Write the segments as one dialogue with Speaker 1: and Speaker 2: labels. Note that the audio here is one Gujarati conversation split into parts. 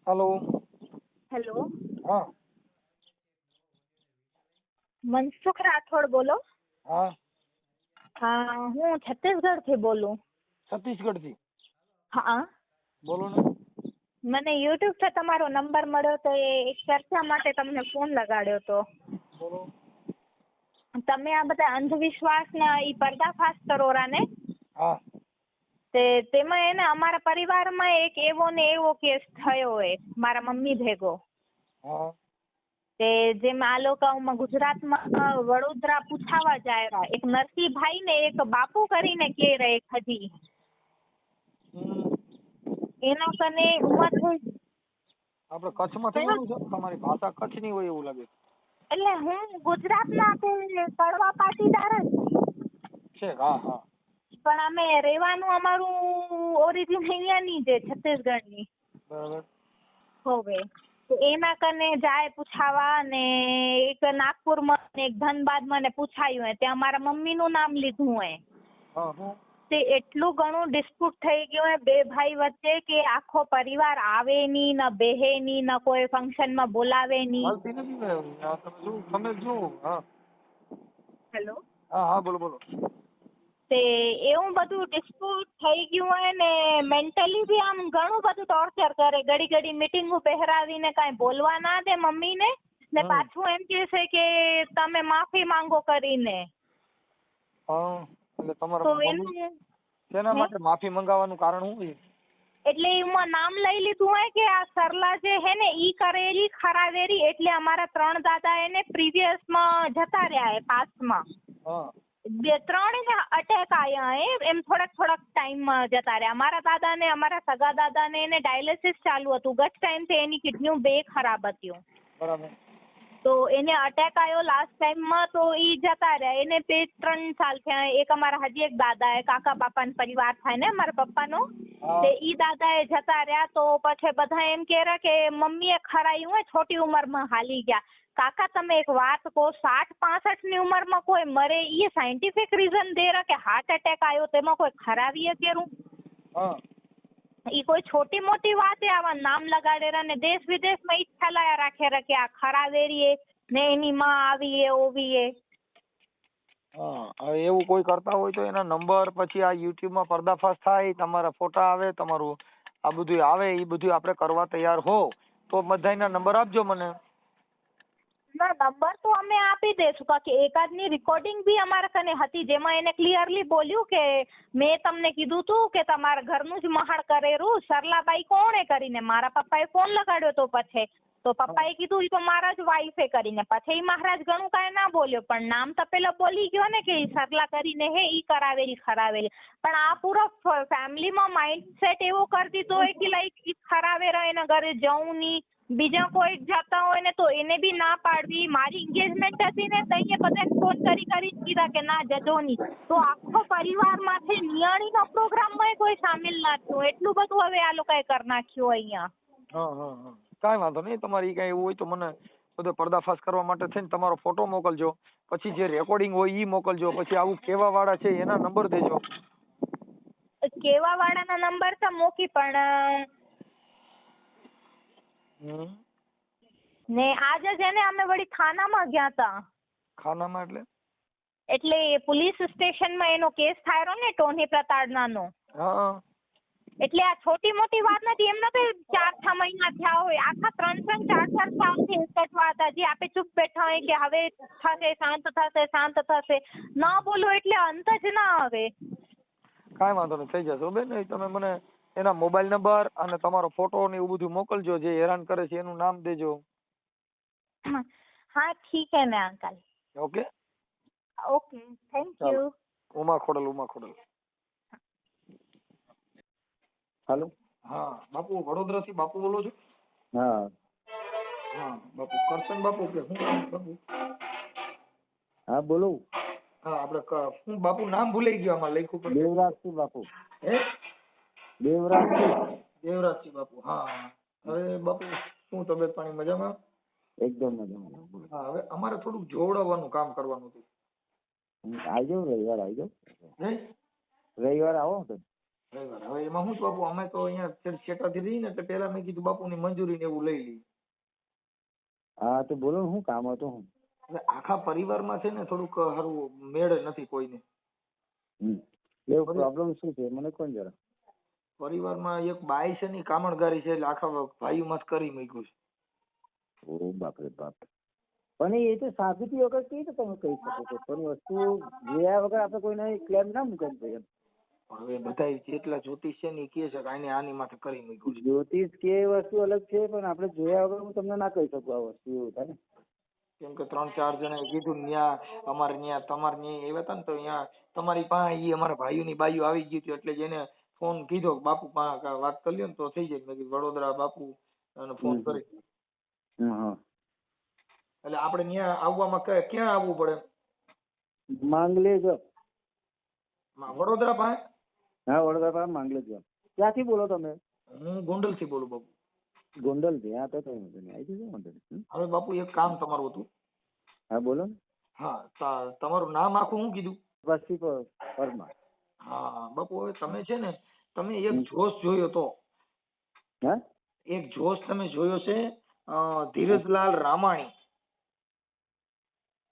Speaker 1: हेलो।
Speaker 2: હેલો,
Speaker 1: हाँ
Speaker 2: મનસુખ રાઠોડ બોલો?
Speaker 1: हाँ
Speaker 2: હા, હું છત્તીસગઢ થી બોલું.
Speaker 1: छत्तीसगढ़ थी।
Speaker 2: હા,
Speaker 1: बोलो ने।
Speaker 2: મને યુટ્યુબ પર તમારો નંબર મળ્યો તો એ એક ચર્ચા માટે તમને ફોન લગાડ્યો તો.
Speaker 1: बोलो।
Speaker 2: તમે આ બધા અંધવિશ્વાસના ઈ પર્દાફાશ કરોરા ને
Speaker 1: हाँ
Speaker 2: તેમાં એને અમારા પરિવારમાં એક એવો ને એવો કેસ થયો હોય મારા મમ્મી ભેગો.
Speaker 1: हाँ
Speaker 2: તે જેમાં આ લોકો ગુજરાતમાં વડોદરા પૂછાવા જાય એક નરસિંહભાઈ ને એક બાપુ કરીને કે રહે હજી એના કને ઉમર થઈ.
Speaker 1: આપણે કચ્છમાં થવાનું છે? તમારી ભાષા કચ્છની હોય એવું લાગે
Speaker 2: એટલે હું ગુજરાતના કડવા પાટીદાર જ
Speaker 1: છે। હા હા
Speaker 2: પણ અમે રહેવાનું અમારું ઓરિજિન અહીંયાની છે છત્તીસગઢની
Speaker 1: બરાબર।
Speaker 2: હોવે. તો એના કને જાય પૂછાવા ને એક નાગપુરમાં ને એક ધનબાદમાં ને પૂછાયું હોય ત્યાં મારા મમ્મીનું નામ લીધું હોય
Speaker 1: હા હા
Speaker 2: તે એટલું ઘણું ડિસ્પ્યુટ થઈ ગયું હોય બે ભાઈ વચ્ચે કે આખો પરિવાર આવે ની ન બેહે ની ન કોઈ ફંક્શનમાં બોલાવે ની.
Speaker 1: હાલતી નથી ને આ તમે જો હા
Speaker 2: હેલો.
Speaker 1: હા હા બોલો બોલો।
Speaker 2: તે એવું બધું ડિસ્પ્યુટ થઈ ગયું હોય ને મેન્ટલી બી આમ ઘણું બધું ટોર્ચર કરે ઘડી ઘડી મીટિંગો પહેરાવીને કાંઈ બોલવા ના દે મમ્મીને ને પાછું એમ કહે છે કે તમે માફી માંગો કરીને।
Speaker 1: હા એટલે તમારા
Speaker 2: તો
Speaker 1: મમ્મી
Speaker 2: એનું
Speaker 1: શેના માટે માફી મંગાવવાનું કારણ શું છે?
Speaker 2: એટલે એમાં નામ લઈ લીધું હોય કે આ સરલા જે હે ને ઈ કરેલી ખરાવેરી એટલે અમારા 3 દાદા એને પ્રીવિયસમાં જતા રહ્યા હે પાસ્ટમાં
Speaker 1: હા
Speaker 2: 2-3 અટેક આયા હે એમ થોડાક ટાઈમમાં જતા રહ્યા। અમારા દાદાને અમારા સગા દાદાને એને ડાયાલિસિસ ચાલુ હતું ગત ટાઈમથી એની કિડનીઓ 2 ખરાબ હતી
Speaker 1: બરાબર।
Speaker 2: તો એને અટેક આવ્યો લાસ્ટ ટાઈમમાં તો ઈ જતા રહ્યા એને 2-3 સાલ થયા। એક અમારા હજી એક દાદા હે કાકા બાપાનો પરિવાર થાય ને મારા પપ્પાનો તે ઈ દાદા એ જતા રહ્યા તો પછી બધા એમ કહેરા કે મમ્મીએ ખરાયું હોય છોટી ઉંમરમાં હાલી ગયા। કાકા તમે એક વાત કહો 60-65 ની ઉંમરમાં કોઈ મરે એ સાયન્ટિફિક રીઝન દે રહ્યા કે હાર્ટ એટેક આવ્યો તેમાં કોઈ ખરાવીએ કેરું
Speaker 1: હા
Speaker 2: ઈ કોઈ છોટી મોટી વાત હે આવા નામ લગાડેરા ને દેશ વિદેશમાં ઈ જ ફેલાયા રાખે કે આ ખરાવેરી ને એની માં આવી એ ઓવી એ।
Speaker 1: હા હવે એવું કોઈ કરતા હોય તો એના નંબર પછી આ યુટ્યુબ માં પર્દાફાશ થાય તમારા ફોટા આવે તમારું આ બધું આવે એ બધું આપણે કરવા તૈયાર હો તો બધાયના નંબર આપજો મને।
Speaker 2: ના નંબર તો અમે આપી દઈશું કારણ કે એકાદની રેકોર્ડિંગ બી અમારા કને હતી જેમાં એને ક્લિયરલી બોલ્યું કે મેં તમને કીધું તું કે તમારા ઘરનું જ મહાણ કરેલું સરલાબાઈ કોણે કરીને મારા પપ્પાએ ફોન લગાડ્યો તો પછી તો પપ્પાએ કીધું ઈ તો મારા જ વાઈફે કરીને પછી મહારાજ ઘણું કાંઈ ના બોલ્યો પણ નામ તો પેલો બોલી ગયો ને કે સરલા કરીને હે ઈ કરાવેલી ખરાવેલી પણ આ પૂરો ફેમિલીમાં માઇન્ડસેટ એવો કરી દીધો હોય કે લાઈક ઈ ખરાવેરા એના ઘરે જવું નહીં બીજા કોઈ જતા હોય ને તો એને બી ના પાડવી મારી એન્ગેજમેન્ટ હતી ને તો અહીંયા બધાને ફોન કરી કીધા કે ના જજો નહીં તો આખો પરિવારમાંથી નિયાણીનો પ્રોગ્રામમાં કોઈ સામેલ ના થયો એટલું બધું હવે આ લોકોએ કરી નાખ્યું અહીંયા।
Speaker 1: હા હા હા કાંઈ વાંધો નહીં તમારી કાંઈ એવું હોય તો મને બધો પર્દાફાશ કરવા માટે થઈને તમારો ફોટો મોકલજો પછી જે રેકોર્ડિંગ હોય ઈ મોકલજો પછી આવું કેવા વાળા છે એના નંબર દેજો।
Speaker 2: કેવા વાળાના નંબર તો મૂકી પણ ને આજે છે ને અમે વળી થાનામાં ગયા તા।
Speaker 1: ખાનામાં
Speaker 2: એટલે પોલીસ સ્ટેશનમાં એનો કેસ થયો ને ટોની પ્રતાડનાનો
Speaker 1: હા
Speaker 2: એટલે આ છોટી મોટી વાત નથી એમ નથી 4-6 મહિના થયા હોય આખા 3-4 સાલથી એકટવા હતા જે આપણે ચૂપ બેઠા હોય કે હવે થશે શાંત થશે ના બોલો એટલે અંત જ ના આવે।
Speaker 1: કાંઈ વાંધો નહીં થઈ જશે બેન તમે મને એના મોબાઈલ નંબર અને તમારો ફોટો ને એવું બધું મોકલજો જે હેરાન કરે છે એનું નામ દેજો।
Speaker 2: हाँ ठीक है ना uncle.
Speaker 1: Okay
Speaker 2: okay thank you.
Speaker 1: Uma Khodal.
Speaker 3: Hello
Speaker 1: હા બાપુ વડોદરા થી બાપુ બોલો છો?
Speaker 3: हाँ
Speaker 1: હા બાપુ કરશન બાપુ કે શું નામ બાપુ?
Speaker 3: हाँ बोलो।
Speaker 1: હા આપણે શું બાપુ નામ ભૂલાઈ ગયો આમાં લખ્યું પણ
Speaker 3: देवराज बापू।
Speaker 1: હે
Speaker 3: देवराज
Speaker 1: બાપુ હા હવે બાપુ શું તબિયત પાણી મજામાં?
Speaker 3: एकदम मजा।
Speaker 1: હા હવે અમારે થોડુંક જોવડાવવાનું કામ કરવાનું હતું।
Speaker 3: आई जाओ रविवार आई जाओ
Speaker 1: હે
Speaker 3: रविवार आओ तो
Speaker 1: રવિવાર. હવે એમાં શું છે બાપુ, અમે તો અહીંયા શેટાથી રહીએ ને એટલે પેલા મેં કીધું બાપુની મંજૂરી ને એવું લઈ લઈએ.
Speaker 3: હા તો બોલો ને, શું કામ હતું? હું
Speaker 1: એટલે આખા પરિવારમાં છે ને થોડુંક સારું મેળ નથી કોઈને.
Speaker 3: એવું પ્રોબ્લેમ શું છે મને કોણ જરા?
Speaker 1: પરિવારમાં એક બાઈ છે ને ઈ કામણગારી છે એટલે આખા ભાઈઓમાં જ કરી મૂક્યું છે.
Speaker 3: ઓ બાપ રે બાપ. પણ એ તો સાબિતી વગર કેવી રીતે તમે કહી શકો છો? પણ વસ્તુ જોયા વગર આપણે કોઈને ક્લેમ ના મૂકે એમ.
Speaker 1: હવે બધા જેટલા જ્યોતિષ છે ને ઈ કહે છે કે આની માથે કરી મૂક્યું છે.
Speaker 3: જ્યોતિષ કે એ વસ્તુ અલગ છે, પણ આપણે જોયા વગર હું તમને ના કહી શકું આ વસ્તુ, એવું થાય ને.
Speaker 1: કેમ કે 3-4 જણાએ કીધું ને ન્યા અમારે ન્યા તમારે ન્યા આવ્યા હતા ને તો અહીંયા તમારી પાસે ઈ અમારા ભાઈઓની બાઈઓ આવી ગઈ હતી એટલે જ એને ફોન કીધો કે બાપુ પાસે વાત કરી લ્યો ને તો થઈ જાય. મેં કીધું વડોદરા બાપુ અને ફોન કરી.
Speaker 3: હા.
Speaker 1: એટલે આપણે ન્યા આવવામાં ક્યાં આવવું પડે?
Speaker 3: માંગલેજ.
Speaker 1: વડોદરા પાસે?
Speaker 3: હા વડોદરા પાસે માંગલેજ. ક્યાંથી બોલો તમે?
Speaker 1: હું ગોંડલ થી બોલું બાપુ.
Speaker 3: ગોંડલ થી? હા તો કઈ વાંધો નહીં, આવી જજો વાંધો નહીં.
Speaker 1: હવે બાપુ એક કામ તમારું હતું.
Speaker 3: હા બોલો ને.
Speaker 1: હા તમારું નામ આખું શું કીધું?
Speaker 3: વસ્તી પરમાર.
Speaker 1: હા બાપુ હવે તમે છે ને તમે એક જોશ જોયો તો.
Speaker 3: હા
Speaker 1: એક જોશ તમે જોયો છે ધીરજલાલ રામાણી.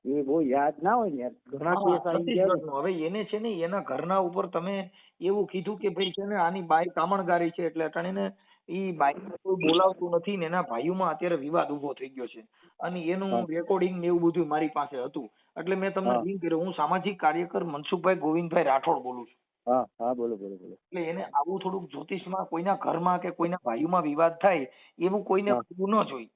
Speaker 3: એ બહુ યાદ ના હોય ને યાર, ઘણા કેસ આવી ગયા.
Speaker 1: છત્તીસગઢનો. હવે એને છે ને એના ઘરના ઉપર તમે એવું કીધું કે ભાઈ છે ને આની બાઈ કામણગારી છે એટલે અટાણે ને ઈ બાઈને કોઈ બોલાવતું નથી ને એના ભાઈઓમાં અત્યારે વિવાદ ઉભો થઈ ગયો છે અને એનું રેકોર્ડિંગ ને એવું બધું મારી પાસે હતું એટલે મેં તમને રિંગ કર્યો. હું સામાજિક કાર્યકર મનસુખભાઈ ગોવિંદભાઈ રાઠોડ બોલું છું.
Speaker 3: હા હા બોલો બોલો બોલો.
Speaker 1: એટલે એને આવું થોડુંક જ્યોતિષમાં કોઈના ઘરમાં કે કોઈના ભાઈઓમાં વિવાદ થાય એવું કોઈને કરવું ન જોઈએ.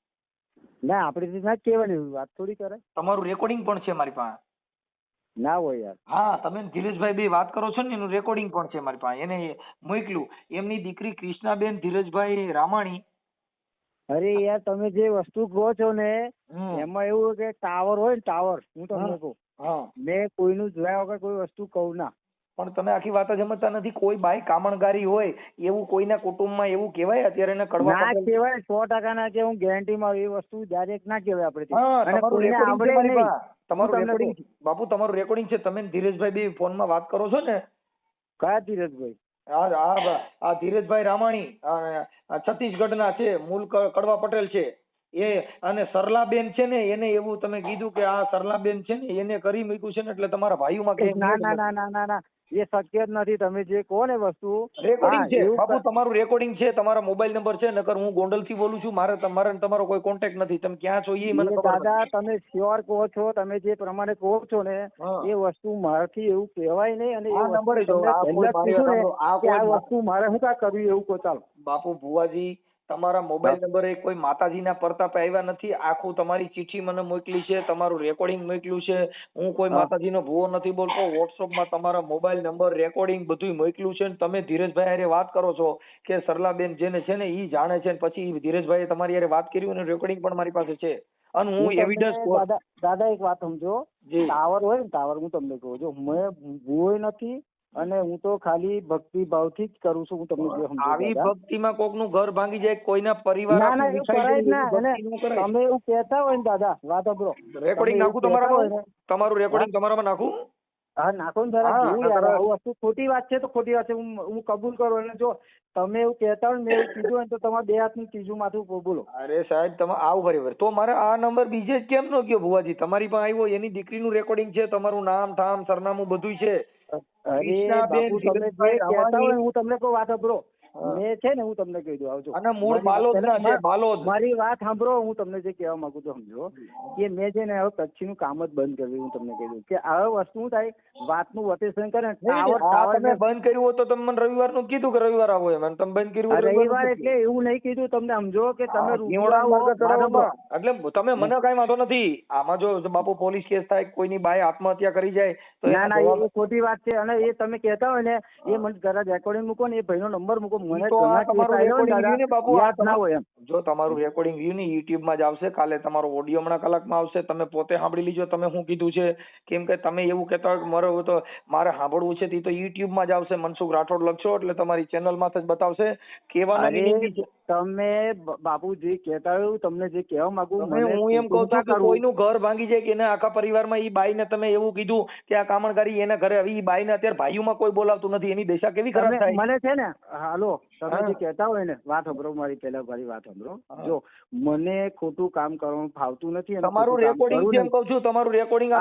Speaker 3: ના આપણે ના કહેવાની વાત થોડી કરે.
Speaker 1: તમારું રેકોર્ડિંગ પણ છે મારી પાસે.
Speaker 3: ના હોય યાર.
Speaker 1: હા તમે ધીરજભાઈ બે વાત કરો છો ને એનું રેકોર્ડિંગ પણ છે મારી પાસે. એને મોકલ્યું. એમની દીકરી કૃષ્ણાબેન ધીરજભાઈ રામાણી.
Speaker 3: અરે યાર તમે જે વસ્તુ કહો છો ને એમાં એવું કે ટાવર હોય ને ટાવર, હું તમને કહું મેં કોઈનું જોયા વગર કોઈ વસ્તુ કહું ના.
Speaker 1: પણ તમે આખી વાત જ સમજતા નથી. કોઈ બાઈ કામણગારી હોય એવું કોઈના કુટુંબમાં એવું કહેવાય અત્યારે એને કડવા
Speaker 3: ના કહેવાય, 100% ના કે હું ગેરંટીમાં એ વસ્તુ ડાયરેક્ટ ના કહેવાય આપણે.
Speaker 1: અને કોઈને આવડે નહીં. તમારું રેકોર્ડિંગ બાપુ તમારું રેકોર્ડિંગ છે. તમે ધીરજભાઈ બે ફોનમાં વાત કરો છો ને?
Speaker 3: કયા ધીરજભાઈ?
Speaker 1: આ ધીરજભાઈ રામાણી છત્તીસગઢના છે, મૂળ કડવા પટેલ છે એ. અને સરલાબેન છે ને એને એવું તમે કીધું કે આ સરલાબેન છે ને એને કરી મૂક્યું છે ને એટલે તમારા ભાઈઓમાં કઈ
Speaker 3: ના ના ના ના ના ના એ શક્ય જ નથી. તમે જે કહો ને વસ્તુ
Speaker 1: રેકોર્ડિંગ છે બાપુ, તમારું રેકોર્ડિંગ છે, તમારા મોબાઈલ નંબર છે. નકર હું ગોંડલ થી બોલું છું. મારે તમારો કોઈ કોન્ટેક્ટ નથી. તમે ક્યાં છો એ મને ખબર નથી.
Speaker 3: દાદા તમે શ્યોર કહો છો, તમે જે પ્રમાણે કહો છો ને એ વસ્તુ મારાથી એવું કહેવાય નહીં. અને એ નંબર આ વસ્તુ મારે શું કા કરવી એવું કહો. ચાલો
Speaker 1: બાપુ ભુવાજી તમારા મોબાઈલ નંબર એ કોઈ માતાજીના પ્રતાપે આવ્યા નથી. આખું તમારી ચિઠ્ઠી મને મોકલી છે, તમારું રેકોર્ડિંગ મોકલ્યું છે. હું કોઈ માતાજીનો ભુવો નથી બોલતો. વોટ્સઅપમાં તમારા મોબાઈલ નંબર રેકોર્ડિંગ બધું મોકલ્યું છે. તમે ધીરજભાઈ હારે વાત કરો છો કે સરલાબેન જેને છે ને ઈ જાણે છે, પછી ધીરજભાઈએ તમારી હારે વાત કરી અને રેકોર્ડિંગ પણ મારી પાસે છે. અને હું એવિડન્સ
Speaker 3: દાદા એક વાત સમજો, ટાવર હોય ને ટાવર, હું તમને કહું છું મેં ભૂવો નથી અને હું તો ખાલી ભક્તિ ભાવથી જ કરું છું. હું તમને જે સમજુ
Speaker 1: આવી ભક્તિમાં કોકનું ઘર ભાંગી જાય, કોઈના પરિવાર
Speaker 3: તમે એવું કહેતા હોય ને દાદા, વાત સાંભળો,
Speaker 1: રેકોર્ડિંગ નાખું તમારામાં, તમારું રેકોર્ડિંગ તમારામાં નાખું.
Speaker 3: હા નાખો ને જરા. વસ્તુ ખોટી વાત છે તો ખોટી વાત છે, હું કબૂલ કરું. અને જો તમે એવું કહેતા હોય મેં એવું કીધું હોય તો તમારે બે હાથનું ત્રીજું માથું બોલો.
Speaker 1: અરે સાહેબ તમે આવું બરાબર. તો મારે આ નંબર બીજે જ કેમ નો ગયો ભુવાજી? તમારી પાસે આવ્યો, એની દીકરીનું રેકોર્ડિંગ છે, તમારું નામ ઠામ સરનામું બધું છે.
Speaker 3: અરે બાપુ તમે જે કહેતા હોય હું તમને કહું, વાત સાંભળો. મેં છે ને હું તમને કહી દઉં, આવજો.
Speaker 1: અને મૂળ બાલોદના છે, બાલોદ.
Speaker 3: મારી વાત સાંભળો, હું તમને જે કહેવા માંગુ છું સમજો કે મેં છે ને હવે કચ્છીનું કામ જ બંધ કર્યું. હું તમને કહી દઉં કે આ વસ્તુ શું થાય, વાતનું વટેશન કરે.
Speaker 1: તમે બંધ કર્યું હોય તો તમે મને રવિવારનું કીધું કે રવિવાર આવો એમ, તમે બંધ કર્યું
Speaker 3: રવિવાર એટલે એવું નહીં કીધું. તમને સમજો કે તમે
Speaker 1: એટલે તમે મને કઈ વાંધો નથી. આમાં જો બાપુ પોલીસ કેસ થાય, કોઈની બાઈ આત્મહત્યા કરી જાય તો
Speaker 3: ના ના એ ખોટી વાત છે. અને એ તમે કહેતા હોય ને એ મને જરા રેકોર્ડિંગ મૂકો ને, એ ભાઈનો નંબર મૂકો. મને
Speaker 1: જો તમારું રેકોર્ડિંગ વ્યૂ ને યુટ્યુબ માં જ આવશે. કાલે તમારો ઓડિયો હમણાં કલાકમાં આવશે. તમે પોતે સાંભળી લીજો તમે શું કીધું છે. કેમ કે તમે એવું કહેતા હોય કે મારે સાંભળવું છે તો યુટ્યુબ માં જ આવશે. મનસુખ રાઠોડ લખશો એટલે તમારી ચેનલ માં જ બતાવશે. કહેવાનો
Speaker 3: તમે બાપુ જે કહેતા હોય તમને જે કહેવા માંગુ
Speaker 1: તમે હું એમ કહું છું કે કોઈનું ઘર ભાંગી જાય કે એને આખા પરિવારમાં ઈ બાઈને તમે એવું કીધું કે આ કામણકારી એના ઘરે હવે ઈ બાઈને અત્યારે ભાઈઓમાં કોઈ બોલાવતું નથી, એની દશા કેવી ખરાબ થાય.
Speaker 3: મને છે ને હાલો તમે જે કહેતા હોય ને વાત સાંભળો મારી વાત સાંભળો. જો મને ખોટું કામ કરવાનું ફાવતું નથી.
Speaker 1: તમારું રેકોર્ડિંગ જેમ કહું છું, તમારું રેકોર્ડિંગ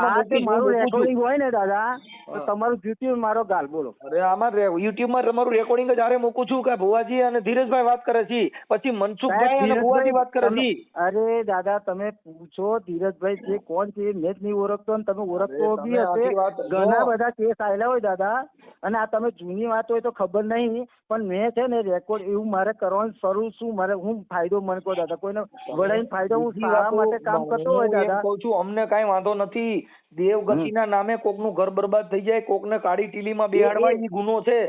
Speaker 3: મારું રેકોર્ડિંગ હોય ને દાદા તો તમારું જીત્યું મારો ગાલ બોલો.
Speaker 1: અરે આમાં યુટ્યુબ માં તમારું રેકોર્ડિંગ જ હારે મૂકું છું કે ભુવાજી અને ધીરજભાઈ વાત કરે છે, પછી મનસુખભાઈ અને ભુવાજી વાત કરે છે.
Speaker 3: અરે દાદા તમે પૂછો ધીરજભાઈ જે કોણ છે મેં જ નહીં ઓળખતો અને તમે ઓળખતો બી હશે. ઘણા બધા કેસ આવેલા હોય દાદા અને આ તમે જૂની વાત હોય તો ખબર નહીં પણ મેં છે ને રેકોર્ડ એવું મારે કરવાનું શરૂ શું મારે હું ફાયદો મને કહો દાદા કોઈને વડાઈને ફાયદો હું સારા માટે કામ કરતો હોય દાદા.
Speaker 1: કહું છું અમને કઈ વાંધો નથી, દેવગતિના નામે કોકનું ઘર બરબાદ થઈ જાય, કોકને કાળી ટીલીમાં બેહાડવા એ ગુનો છે.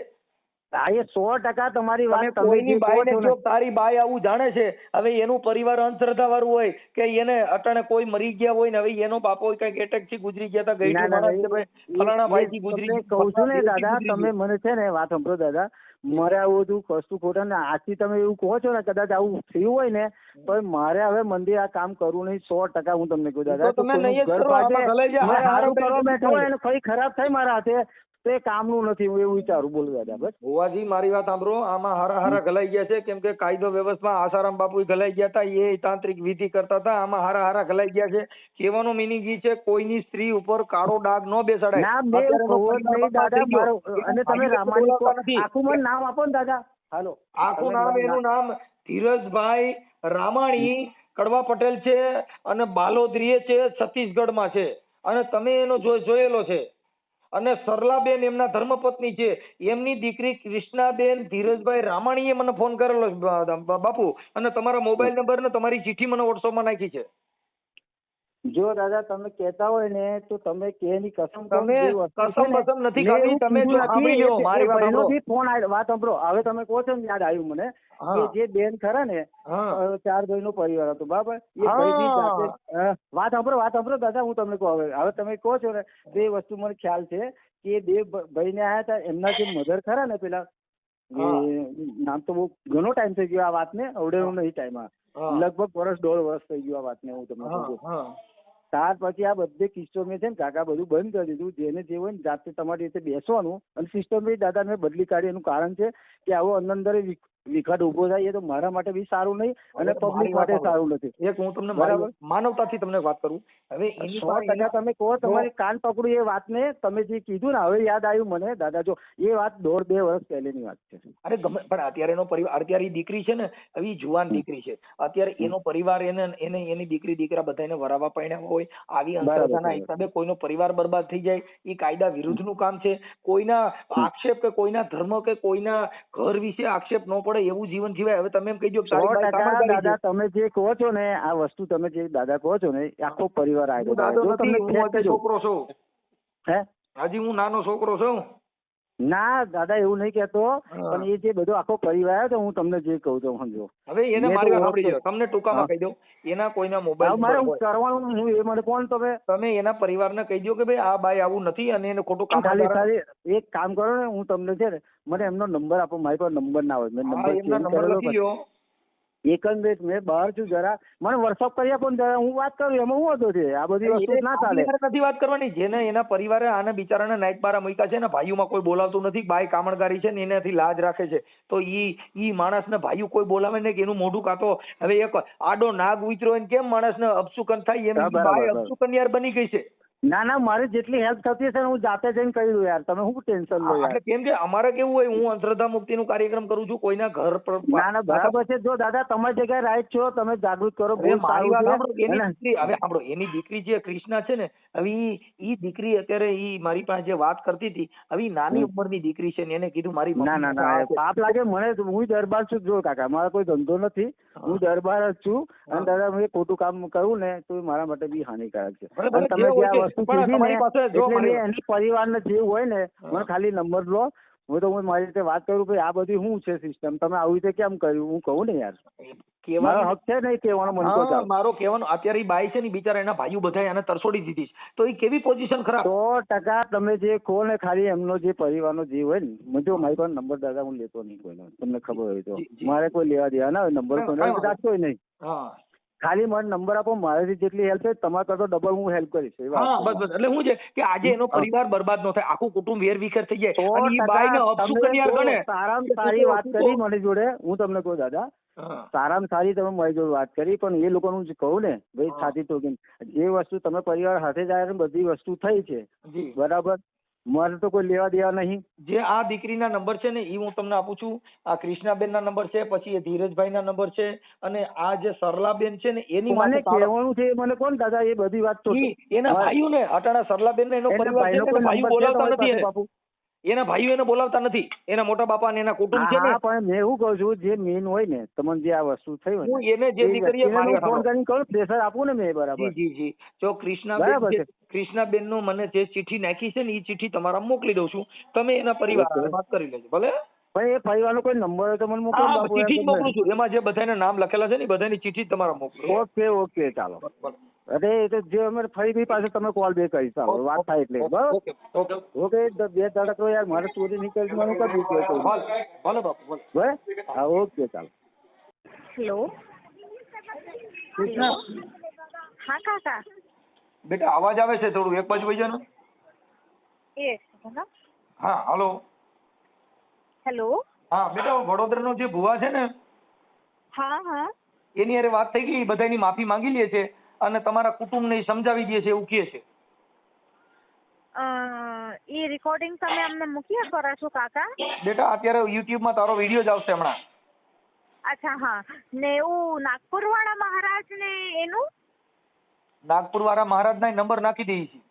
Speaker 3: આ એ 100% તમારી વાત.
Speaker 1: કોઈની બાઈને જો તારી બાઈ આવું જાણે છે, હવે એનું પરિવાર અંધશ્રદ્ધા વાળું હોય કે એને અટાણે કોઈ મરી ગયા હોય ને હવે એનો બાપો કઈક એટેક થી ગુજરી ગયા હતા, ગઈ ફલાણા ભાઈ થી ગુજરી.
Speaker 3: કહું છું ને દાદા તમે મને છે ને વાત સાંભળો દાદા, મારે આવું બધું વસ્તુ ખોટા ને આજથી તમે એવું કહો છો ને કદાચ આવું થયું હોય ને તો મારે હવે મંદિર આ કામ કરવું નહીં. 100% હું તમને કહું દાદા બેઠો હોય ને કઈ ખરાબ થાય મારા હાથે તે કામનું નથી હું એવું વિચારું. બોલું દાદા બસ.
Speaker 1: ભુવાજી મારી વાત સાંભળો, આમાં હારા ગલાઈ ગયા છે કેમ કે કાયદો વ્યવસ્થા આસારામ બાપુ ગલાઈ ગયા હતા, એ તાંત્રિક વિધિ કરતા હતા, આમાં હારા ગલાઈ ગયા છે. કહેવાનો મિનિંગ એ છે કોઈની સ્ત્રી ઉપર કાળો ડાઘ ન બેસાડાય.
Speaker 3: અને તમે રામાણી આખું મને નામ આપો ને દાદા. હાલો
Speaker 1: આખું નામ, એનું નામ ધીરજભાઈ રામાણી કડવા પટેલ છે અને બાલોદરીએ છે, છત્તીસગઢમાં છે અને તમે એનો જોયેલો છે. અને સરલાબેન એમના ધર્મપત્ની છે, એમની દીકરી કૃષ્ણાબેન ધીરજભાઈ રામાણીએ મને ફોન કરેલો બાપુ અને તમારા મોબાઈલ નંબર ને તમારી ચિઠ્ઠી મને વોટ્સઅપમાં નાખી છે.
Speaker 3: જો દાદા તમે કહેતા હોય ને તો તમે કેની કસમ
Speaker 1: કસમ નથી ખાધી. તમે જો સાંભળી લો મારી વાત સાંભળો.
Speaker 3: ફોન વાત સાંભળો હવે તમે કહો છો ને યાદ આવ્યું મને કે જે બેન ખરા ને 4 ભાઈ નો પરિવાર હતો બરાબર. એ ભાઈ વાત સાંભળો દાદા હું તમને કહું હવે તમે કહો છો ને બે વસ્તુ મને ખ્યાલ છે કે બે ભાઈ ને આયા હતા એમના જે મધર ખરા ને પેલા નામ તો બહુ ઘણો ટાઈમ થઈ ગયો આ વાત ને અવડેનો નહીં ટાઈમ લગભગ 1.5 વર્ષ થઈ ગયું આ વાત ને હું તમને કહું. ત્યાર પછી આ બધે કિસ્સો મેં છે ને કાકા બધું બંધ કરી દીધું. જેને જે હોય ને જાતે તમારી રીતે બેસવાનું અને સિસ્ટમ બી દાદા મેં બદલી કાઢી. એનું કારણ છે કે આવો અંદર વિખટ ઉભો થાય એ તો મારા માટે બી સારું નહીં અને પબ્લિક માટે સારું નથી.
Speaker 1: એક હું તમને માનવતાથી તમને વાત કરું. હવે
Speaker 3: 100% તમે કહો તમારી કાન પકડું એ વાતને તમે જે કીધું ને હવે યાદ આવ્યું મને દાદા. જો એ વાત 1.5-2 વર્ષ પહેલેની વાત છે.
Speaker 1: અરે ગમે પણ અત્યારે એનો પરિવાર, અત્યારે એ દીકરી છે ને હવે જુવાન દીકરી છે, અત્યારે એનો પરિવાર એને એની દીકરી દીકરા બધાને વરાવા પરણ્યા હોય, આવી અંતરતાના હિસાબે કોઈનો પરિવાર બરબાદ થઈ જાય એ કાયદા વિરુદ્ધનું કામ છે. કોઈના આક્ષેપ કે કોઈના ધર્મ કે કોઈના ઘર વિશે આક્ષેપ ન પડે એવું જીવન જીવાય. હવે તમે એમ કહી દો
Speaker 3: દાદા તમે જે કહો છો ને આ વસ્તુ તમે જે દાદા કહો છો ને આખો પરિવાર આવ્યો.
Speaker 1: છોકરો છું હજી હું નાનો છોકરો છું.
Speaker 3: ના દાદા એવું નહીં કેતો પણ એ જે બધો આખો પરિવાર તો હું તમને જે કહું છું સમજો.
Speaker 1: હવે એને મારી વાત સાંભળી લો, તમને ટૂંકામાં કહી દઉં. એના કોઈના મોબાઈલ
Speaker 3: મારે કરવાનું હું એ મને કોણ
Speaker 1: તમે એના પરિવારને કહી દો કે ભાઈ આ બાઈ આવું નથી અને એને ખોટું કામ.
Speaker 3: ખાલી એક કામ કરો ને હું તમને છે ને મને એમનો નંબર આપો. મારી પાસે નંબર ના હોય. મેં નંબર લખી લો. એક જ મિનિટ મેં બહાર છું જરા મને વોટ્સઅપ કરી આપો ને જરા હું વાત કરું. એમાં હું હતો છે આ બધી વસ્તુ ના ચાલે.
Speaker 1: નથી વાત કરવાની. જેને એના પરિવારે આને બિચારાને નાઈટ બારા મૂક્યા છે ને ભાઈઓમાં કોઈ બોલાવતું નથી, બાઈ કામણગારી છે ને એનાથી લાજ રાખે છે તો ઈ માણસને ભાઈઓ કોઈ બોલાવે ને કે એનું મોઢું કાતો. હવે એક આડો નાગ ઉતર્યો હોય કેમ માણસને અપશુકન થાય એમ બાઈ અપશુકન યાર બની ગઈ છે.
Speaker 3: ના મારી જેટલી હેલ્પ થતી હશે હું જાતે જઈને કહી દઉં યાર. તમે શું ટેન્શન લો યાર.
Speaker 1: કેમ કે અમારે કેવું હોય હું અંધશ્રદ્ધા મુક્તિનું કાર્યક્રમ કરું છું કોઈના ઘર પર.
Speaker 3: ના બરાબર છે. જો દાદા તમારી જગ્યાએ રાઈટ છો તમે જાગૃત કરો.
Speaker 1: મારી વાત સાંભળો. હવે સાંભળો એની દીકરી જે કૃષ્ણા છે ને હવે ઈ દીકરી અત્યારે ઈ મારી પાસે જે વાત કરતી હતી હવે નાની ઉંમરની દીકરી છે ને એને કીધું મારી
Speaker 3: ના પાપ લાગે મને. હું દરબાર છું જો કાકા મારો કોઈ ધંધો નથી. હું દરબાર જ છું અને દાદા હું ખોટું કામ કરું ને તો મારા માટે બી હાનિકારક છે. તમે જે એની પરિવારને જે હોય ને મને ખાલી નંબર લો. હું મારી રીતે વાત કરું ભાઈ આ બધી શું છે સિસ્ટમ તમે આવી રીતે કેમ કર્યું હું કહું ને યાર. મારો હક છે નહીં કહેવાનો મને તો ચાલ.
Speaker 1: મારો કહેવાનો અત્યારે ઈ બાઈ છે ને બિચારા એના ભાઈઓ બધા એને તરસોડી દીધી છે, તો એ કેવી પોઝિશન ખરાબ.
Speaker 3: 100% તમે જે કહો ને ખાલી એમનો જે પરિવારનો જીવ હોય ને, જો મારી પાસે નંબર દાદા હું લેતો નહીં કોઈનો, તમને ખબર હોય તો. મારે કોઈ લેવા દેવા ના હોય, નંબર કોઈનો રાખતો નહીં. ખાલી મને નંબર આપો, મારાથી જેટલી હેલ્પ થાય તમારા કરતો ડબલ હું હેલ્પ કરીશ.
Speaker 1: બસ એટલે શું છે કે આજે એનો પરિવાર બરબાદ ન થાય, આખું કુટુંબ વેર વિખેર થઈ જાય. અને ઈ બાઈને અપશુકનિયાર ગણે.
Speaker 3: સારામાં સારી વાત કરી મારી જોડે, હું તમને કહું દાદા, સારામાં સારી તમે મારી જોડે વાત કરી, પણ એ લોકોનું જે કહું ને ભાઈ છાતી તોડીને, જે વસ્તુ તમે પરિવાર સાથે જાય બધી વસ્તુ થઈ છે બરાબર, મારે તો કોઈ લેવા દેવા નહીં.
Speaker 1: જે આ દીકરીના નંબર છે ને એ હું તમને આપું છું. આ કૃષ્ણાબેન ના નંબર છે, પછી એ ધીરજભાઈ ના નંબર છે, અને આ જે સરલાબેન છે ને એની
Speaker 3: મને કહેવાનું છે મને કોણ દાદા એ બધી વાત તો
Speaker 1: એના ભાઈઓ ને અટાણા સરલાબેન ને એનો પરિવાર છે ને, ભાઈઓ બોલાવતા નથી બાપુ, એના ભાઈઓ એને બોલાવતા નથી, એના મોટા બાપા ને એના કુટુંબ છે ને.
Speaker 3: પણ મેં એવું કહું છું જે મેન હોય ને તમને જે આ વસ્તુ થઈ હોય
Speaker 1: હું એને જે દીકરીએ
Speaker 3: ફોન કરીને કહું પ્રેશર આપું ને મેં બરાબર.
Speaker 1: જી જો કૃષ્ણાબેન નો મને જે ચિઠ્ઠી નાખી છે ને એ ચિઠ્ઠી તમારા મોકલી દઉં છું, તમે એના પરિવાર વાત કરી લેજો ભલે.
Speaker 3: પણ એ પરિવારનો કોઈ નંબર હોય તો મને મોકલો.
Speaker 1: ચિઠ્ઠી મોકલું છું, એમાં જે બધાના નામ લખેલા છે ને બધાની ચિઠ્ઠી તમારા મોકલો.
Speaker 3: ઓકે ચાલો. અરે એ તો જે અમે ફરી પાછું તમે કોલ બેક કરી ચાલો વાત થાય એટલે બરાબર. ઓકે 2 દાડા તો યાર મારે ચોરી નીકળી મને કરી દીધું.
Speaker 1: ભલે બાપુ
Speaker 3: ભલે. હા ઓકે ચાલો.
Speaker 2: હેલો. હા કાકા.
Speaker 1: બેટા અવાજ આવે છે થોડું એક બાજુ વઈ જાઓ ને. હા હાલો.
Speaker 2: હેલો.
Speaker 1: હા બેટા વડોદરાનો જે ભુવા છે ને,
Speaker 2: હા
Speaker 1: એની હારે વાત થઈ ગઈ, બધાની માફી માંગી લે છે અને તમારા કુટુંબને સમજાવી દે છે એવું કહે છે.
Speaker 2: એ રેકોર્ડિંગ તમે અમને મૂકી કરો છો કાકા?
Speaker 1: બેટા અત્યારે YouTube માં તારો વિડિયો જ આવશે હમણાં.
Speaker 2: અચ્છા હા. ને એવું નાગપુર વાળા મહારાજ ને એનું?
Speaker 1: નાગપુર વાળા મહારાજ ના નંબર નાખી દઈએ છીએ.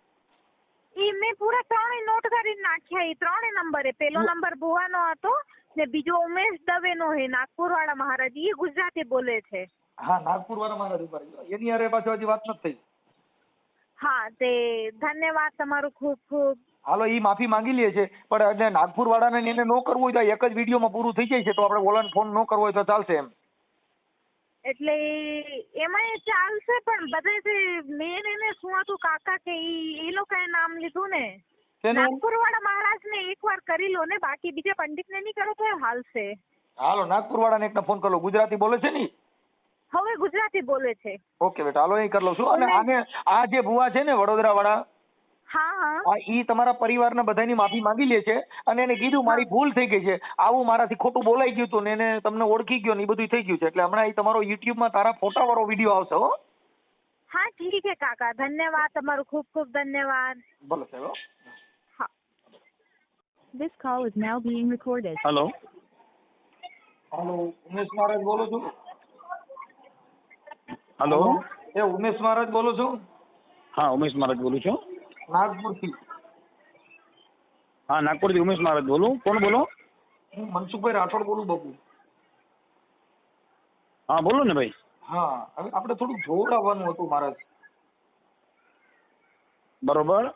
Speaker 2: ઈ મેં પૂરા 3 નોટ કરી નાખ્યા, એ 3 નંબરે. પેલો નંબર ભુવાનો હતો ને બીજો ઉમેશ દવે નો હે, નાગપુર વાળા મહારાજ. એ ગુજરાતી બોલે છે.
Speaker 1: હા નાગપુર વાળા મહારાજ ઉપર એની હારે પાછો હજી વાત નથી થઈ.
Speaker 2: હા તે ધન્યવાદ તમારું ખૂબ ખૂબ.
Speaker 1: હાલો ઈ માફી માંગી લે છે, પણ નાગપુર વાળાને એને ન કરવું હોય તો એક જ વિડીયોમાં પૂરું થઈ જાય છે, તો આપણે ઓલાને ફોન ન કરવો હોય તો ચાલશે એમ.
Speaker 2: એટલે એમાં ચાલશે, પણ બધે મેન એને શું હતું કાકા કે એ લોકોએ નામ લીધું ને નાગપુર વાળા મહારાજ ને એકવાર કરી લો ને, બાકી બીજા પંડિત ને નહીં કરો તો હાલશે.
Speaker 1: હાલો નાગપુર વાળાને એકને ફોન કરો, ગુજરાતી બોલે છે ને?
Speaker 2: હવે ગુજરાતી બોલે છે.
Speaker 1: ઓકે બેટા હાલો એ કરી લઉં છું. અને આને આ જે ભુવા છે ને વડોદરા વાળા, હા ઈ તમારા પરિવારના બધાની માફી માંગી લે છે અને એને કીધું મારી ભૂલ થઈ ગઈ છે, આવું મારાથી ખોટું બોલાઈ ગયું હતું ને એને તમને ઓળખી ગયો ને એ બધું થઈ ગયું છે, એટલે હમણાં ઈ તમારો YouTube માં તારા ફોટા વાળો વિડીયો આવશે હો.
Speaker 2: હા ઠીક છે કાકા, ધન્યવાદ તમારું ખૂબ ખૂબ ધન્યવાદ.
Speaker 1: ભલે સાહેબ.
Speaker 2: હા.
Speaker 4: This call is now being recorded.
Speaker 3: Hello.
Speaker 1: હાલો ઉમેશ મહારાજ બોલો છો?
Speaker 3: હેલો.
Speaker 1: એ ઉમેશ મહારાજ બોલો છો?
Speaker 3: હા ઉમેશ મહારાજ બોલું છું.
Speaker 1: નાગપુરથી.
Speaker 3: હા નાગપુરથી ઉમેશ મહારાજ બોલું. કોણ બોલો?
Speaker 1: હું મનસુખભાઈ રાઠોડ બોલું બાપુ.
Speaker 3: હા બોલો ને ભાઈ.
Speaker 1: હા હવે આપણે થોડું જોડાવાનું હતું મહારાજ.
Speaker 3: બરોબર.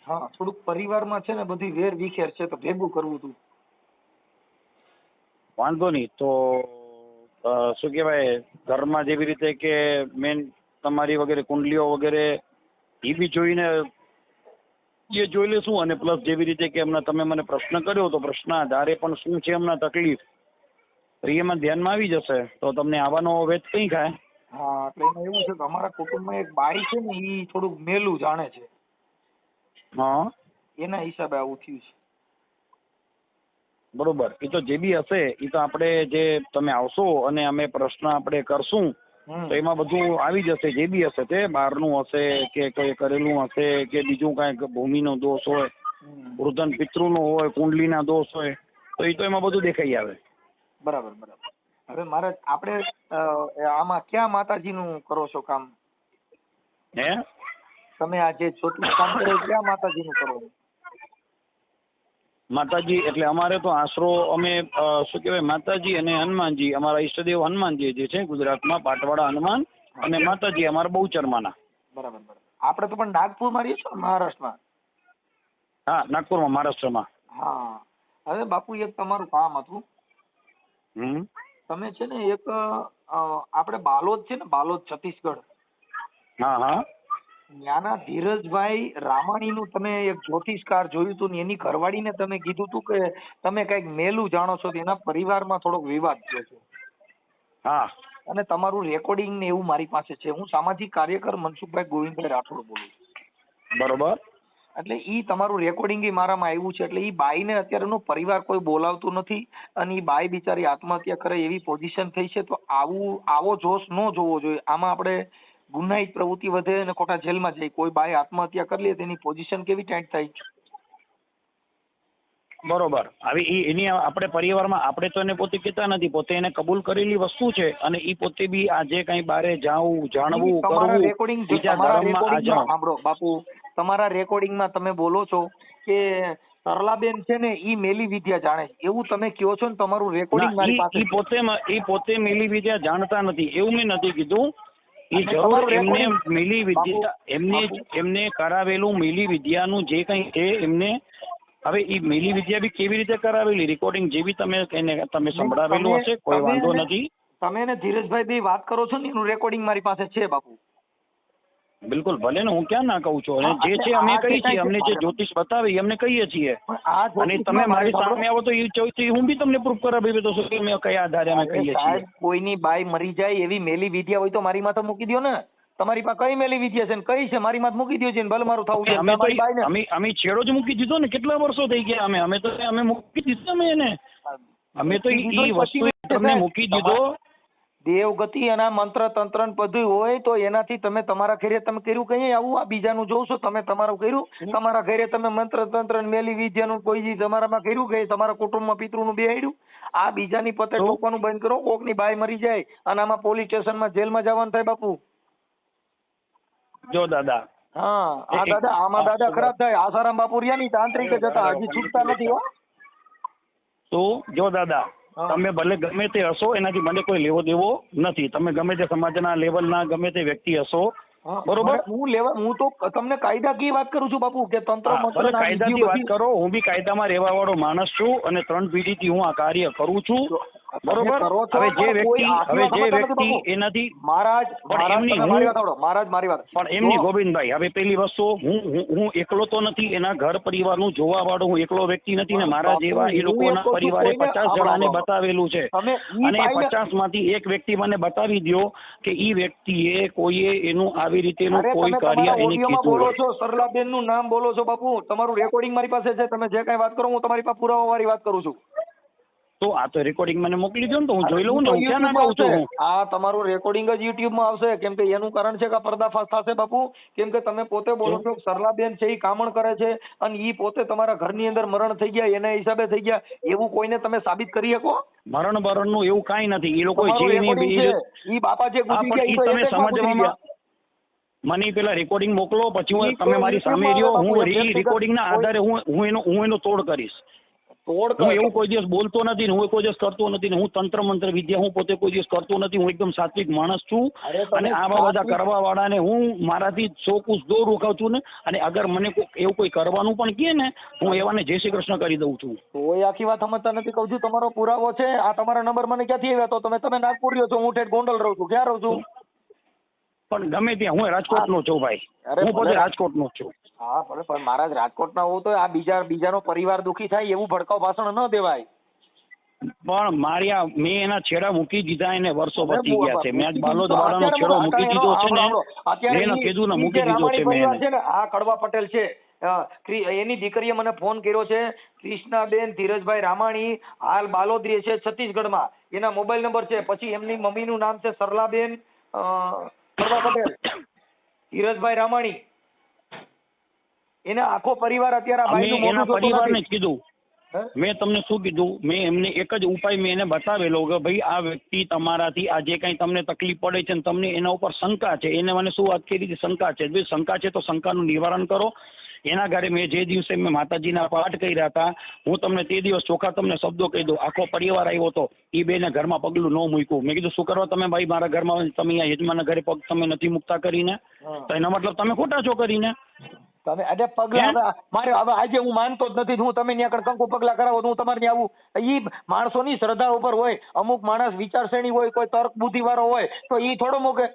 Speaker 1: હા થોડુંક પરિવારમાં છે ને બધી વેર વિખેર છે, તો ભેગું કરવું હતું.
Speaker 3: વાંધો નહીં તો શું કહેવાય, ઘરમાં જેવી રીતે કે મેન તમારી વગેરે કુંડલીઓ વગેરે એ બી જોઈને એ જોઈ લેશું, અને પ્લસ જેવી રીતે કે એમના તમે મને પ્રશ્ન કર્યો તો પ્રશ્ન આધારે પણ શું છે એમના તકલીફ એમાં ધ્યાનમાં આવી જશે, તો તમને આવવાનો વેચ કઈ થાય.
Speaker 1: હા એટલે એમાં એવું છે કે અમારા કુટુંબમાં એક બાઈ છે ને એ થોડુંક મેલું જાણે છે.
Speaker 3: હા
Speaker 1: એના હિસાબે આવું થયું છે.
Speaker 3: બરોબર. એ તો જે બી હશે એ તો આપણે જે તમે આવશો અને અમે પ્રશ્ન આપણે કરશું તો એમાં બધું આવી જશે. જે બી હશે તે બહારનું હશે કે કોઈ કરેલું હશે કે બીજું કાંઈક ભૂમિનો દોષ હોય, વૃદ્ધન પિતૃનો હોય, કુંડલીના દોષ હોય, તો એ તો એમાં બધું દેખાઈ આવે.
Speaker 1: બરાબર બરાબર. હવે મહારાજ આપણે આમાં ક્યાં માતાજીનું કરો છો કામ?
Speaker 3: હે
Speaker 1: તમે આ જે જ્યોતિષ કામ કરો ક્યાં માતાજીનું કરો?
Speaker 3: માતાજી એટલે અમારે તો આશરો અમે શું કહેવાય માતાજી અને હનુમાનજી, અમારા ઈષ્ટદેવ હનુમાનજી જે છે ગુજરાતમાં પાટવાડા હનુમાન, અને માતાજી અમારા બહુચરમાના.
Speaker 1: બરાબર બરાબર. આપણે તો પણ નાગપુરમાં રહીએ છીએ મહારાષ્ટ્રમાં.
Speaker 3: હા નાગપુરમાં મહારાષ્ટ્રમાં.
Speaker 1: હા હવે બાપુ એક તમારું કામ હતું. તમે છે ને એક આપણે બાલોદ છે ને, બાલોદ છત્તીસગઢ,
Speaker 5: હા હા
Speaker 1: ત્યાંના ધીરજભાઈ રામાણીનું તમે એક જ્યોતિષકાર જોયું હતું ને એની ઘરવાળીને તમે કીધું હતું કે તમે કઈક મેલું જાણો છો, એના પરિવારમાં થોડોક વિવાદ થયો છે
Speaker 5: હા
Speaker 1: અને તમારું રેકોર્ડિંગ ને એવું મારી પાસે છે. હું સામાજિક કાર્યકર મનસુખભાઈ ગોવિંદભાઈ રાઠોડ બોલું છું.
Speaker 5: બરોબર.
Speaker 1: એટલે ઈ તમારું રેકોર્ડિંગ મારામાં આવ્યું છે. એટલે ઈ બાઈને અત્યારે એનો પરિવાર કોઈ બોલાવતું નથી અને ઈ બાઈ બિચારી આત્મહત્યા કરે એવી પોઝિશન થઈ છે. તો આવો જોશ ન જોવો જોઈએ. આમાં આપણે ગુનાહિત પ્રવૃત્તિ વધે અને ખોટા જેલમાં જાય. કોઈ બાઈ આત્મહત્યા કરી લે તેની પોઝિશન કેવી ટાઈટ થાય.
Speaker 5: બરોબર. હવે એની આપણે પરિવારમાં આપણે તો એને પોતે કહેતા નથી, પોતે એને કબૂલ કરેલી વસ્તુ છે અને એ પોતે બી આજે કઈ બારે જાવું જાણવું કરવું
Speaker 1: રેકોર્ડિંગ
Speaker 5: બીજા ધર્મમાં આ જાવ.
Speaker 1: સાંભળો બાપુ, તમારા રેકોર્ડિંગમાં તમે બોલો છો કે સરલાબેન છે ને ઈ મેલી વિદ્યા જાણે છે એવું તમે કહો છો ને. તમારું રેકોર્ડિંગ મારી પાસે
Speaker 5: પોતે મેલી વિદ્યા જાણતા નથી એવું મેં નથી કીધું. એ જરૂર એમને મેલી વિદ્યા એમને કરાવેલું મેલી વિદ્યાનું જે કઈ છે એમને. હવે એ મેલી વિદ્યા બી કેવી રીતે કરાવેલી રેકોર્ડિંગ જે બી તમે સંભળાવેલું હશે કોઈ વાંધો નથી.
Speaker 1: તમે ને ધીરજભાઈ બી વાત કરો છો ને એનું રેકોર્ડિંગ મારી પાસે છે બાપુ.
Speaker 5: બિલકુલ ભલે ને, હું ક્યાં ના કહું છું. અને જે છે અમે કહીએ છીએ, અમને જે જ્યોતિષ બતાવી અમને કહીએ છીએ. અને તમે મારી સામે આવો તો એ હું બી તમને પ્રૂફ કરાવી દઉં છું કે અમે કયા આધારે અમે કહીએ છીએ.
Speaker 1: કોઈની બાઈ મરી જાય એવી મેલી વિદ્યા હોય તો મારી માથે મૂકી દો ને. તમારી પાસે કઈ મેલી વિદ્યા છે ને કઈ છે મારી માથે મૂકી દો છે ભલે મારું થવું છે.
Speaker 5: અમે છેડો જ મૂકી દીધો ને, કેટલા વર્ષો થઈ ગયા. અમે મૂકી દીધો અમે એને. અમે તો એ વસ્તુ તમને મૂકી દીધો.
Speaker 1: દેવગતિ અને મંત્ર તંત્ર બધું હોય તો એનાથી તમે તમારા ઘરે તમે કર્યું કઈ આવું? આ બીજાનું જોઉં છો તમે તમારું કર્યું? તમારા ઘરે તમે મંત્ર તંત્ર મેલી વિદ્યાનું કોઈ તમારામાં કર્યું કે તમારા કુટુંબમાં પિતૃનું બેહાડ્યું? આ બીજાની પતે ટોકવાનું બંધ કરો. કોકની બાઈ મરી જાય અને આમાં પોલીસ સ્ટેશનમાં જેલમાં જવાનું થાય બાપુ.
Speaker 5: જો દાદા,
Speaker 1: હા આ દાદા આમાં દાદા ખરાબ થાય. આસારામ બાપુ રહ્યા ની તાંત્રિક જતા હજી છૂટતા નથી. હો
Speaker 5: તો જો દાદા, તમે ભલે ગમે તે હશો, એનાથી મને કોઈ લેવો દેવો નથી. તમે ગમે તે સમાજના લેવલના ગમે તે વ્યક્તિ હશો, બરોબર.
Speaker 1: હું તો તમને કાયદાકીય વાત કરું છું બાપુ કે તંત્ર
Speaker 5: કાયદાની વાત કરો. હું બી કાયદામાં રહેવા વાળો માણસ છું અને 3 પેઢીથી હું આ કાર્ય કરું છું, બરોબર. હવે જે વ્યક્તિ એનાથી
Speaker 1: મારી વાત
Speaker 5: પણ એમની ગોવિંદભાઈ, હવે પેલી વસ્તુ હું એકલો તો નથી, એના ઘર પરિવારનું જોવા વાળો હું એકલો વ્યક્તિ નથી ને. મારા જેવા એ લોકોના પરિવારે 50 જણાને બતાવેલું છે અને 50 માંથી એક વ્યક્તિ મને બતાવી દો કે ઈ વ્યક્તિએ કોઈએ એનું આવી રીતેનું કોઈ કાર્ય એને કીધું.
Speaker 1: બોલો છો સરલાબેન નું નામ બોલો છો બાપુ. તમારું રેકોર્ડિંગ મારી પાસે છે. તમે જે કઈ વાત કરો હું તમારી પાસે પુરાવા વાળી વાત કરું છું.
Speaker 5: તો આ તો રેકોર્ડિંગ મને મોકલી દો ને તો હું જોઈ લઉં ને. હું ક્યાં ના કહું છું.
Speaker 1: આ તમારું રેકોર્ડિંગ જ યુટ્યુબ માં આવશે. કેમ કે એનું કારણ છે કે પર્દાફાશ થશે બાપુ. કેમ કે તમે પોતે બોલો છો સરલાબેન છે એ કામણ કરે છે અને ઈ પોતે તમારા ઘરની અંદર મરણ થઈ ગયા એના હિસાબે થઈ ગયા એવું કોઈને તમે સાબિત કરી શકો?
Speaker 5: મરણ નું એવું કઈ નથી. એ લોકો
Speaker 1: ઈ બાપા જે ગુજરી ગયા
Speaker 5: તમે સમજવામાં મને પેલા રેકોર્ડિંગ મોકલો, પછી તમે મારી સામે રહ્યો. હું રેકોર્ડિંગ ના આધારે હું એનો તોડ કરીશ. હું એવું કોઈ દિવસ બોલતો નથી ને હું કોઈ દિવસ કરતો નથી ને હું તંત્ર મંત્ર વિદ્યા હું પોતે કોઈ દિવસ કરતો નથી. હું એકદમ સાત્વિક માણસ છું અને આવા બધા કરવા વાળાને હું મારાથી 100 કુશ દૂર રોકાવું ને. અને અગર મને એવું કોઈ કરવાનું પણ કહે ને હું એવાને જય શ્રી કૃષ્ણ કરી દઉં છું.
Speaker 1: કોઈ આખી વાત સમજતા નથી. કહું છું તમારો પુરાવો છે. આ તમારા નંબર મને ક્યાંથી આવ્યા? તો તમે નાગપુર રહ્યો છો, હું ઠેઠ ગોંડલ રહું છું. ક્યાં રહું છું?
Speaker 5: પણ ગમે ત્યાં હું રાજકોટ નો છું ભાઈ. હું પોતે રાજકોટ નો છું.
Speaker 1: હા પણ મારા જ રાજકોટ ના હોવ તો આ બીજાનો પરિવાર દુખી થાય એવું ભડકાવ ભાષણ ન દેવાય.
Speaker 5: પણ મેં એના છેડા મૂકી દીધા. એને વર્ષો પતી ગયા છે. મેં આજ બાલોદ વાળાનો છેડો મૂકી દીધો છે ને. એને કીધું ને મૂકી દીધો છે મેં.
Speaker 1: આ કડવા પટેલ છે એની દીકરીએ મને ફોન કર્યો છે. કૃષ્ણાબેન ધીરજભાઈ રામાણી હાલ બાલોદ રહે છે છત્તીસગઢમાં. એના મોબાઈલ નંબર છે. પછી એમની મમ્મીનું નામ છે સરલાબેન કડવા પટેલ ધીરજભાઈ રામાણી. એના આખો પરિવાર અત્યારે
Speaker 5: એના પરિવારને જ કીધું. મેં તમને શું કીધું? મેં એમને એક જ ઉપાય મેં એને બતાવેલો કે ભાઈ આ વ્યક્તિ તમારાથી આ જે કઈ તમને તકલીફ પડે છે ને તમને એના ઉપર શંકા છે. એને મને શું વાત કરી હતી? શંકા છે. ભાઈ શંકા છે તો શંકાનું નિવારણ કરો. એના ઘરે મેં જે દિવસે મેં માતાજીના પાઠ કર્યા હતા હું તમને તે દિવસ ચોખ્ખા તમને શબ્દો કહી દઉં. આખો પરિવાર આવ્યો હતો. એ બેને ઘરમાં પગલું ન મૂક્યું. મેં કીધું શું કરવા તમે ભાઈ મારા ઘરમાં તમે અહીંયા યજમાનના ઘરે પગ તમે નથી મૂકતા કરીને? તો એનો મતલબ તમે ખોટા છો કરીને.
Speaker 1: તમે આજે પગલા હવે મારે હવે આજે હું માનતો જ નથી હું તમે ત્યાં આગળ કંકુ પગલા કરાવો તો હું તમારે ત્યાં આવું. ઈ માણસોની શ્રદ્ધા ઉપર હોય. અમુક માણસ વિચારશ્રેણી હોય, કોઈ તર્ક બુદ્ધિ વાળો હોય તો ઈ થોડો મૂકે.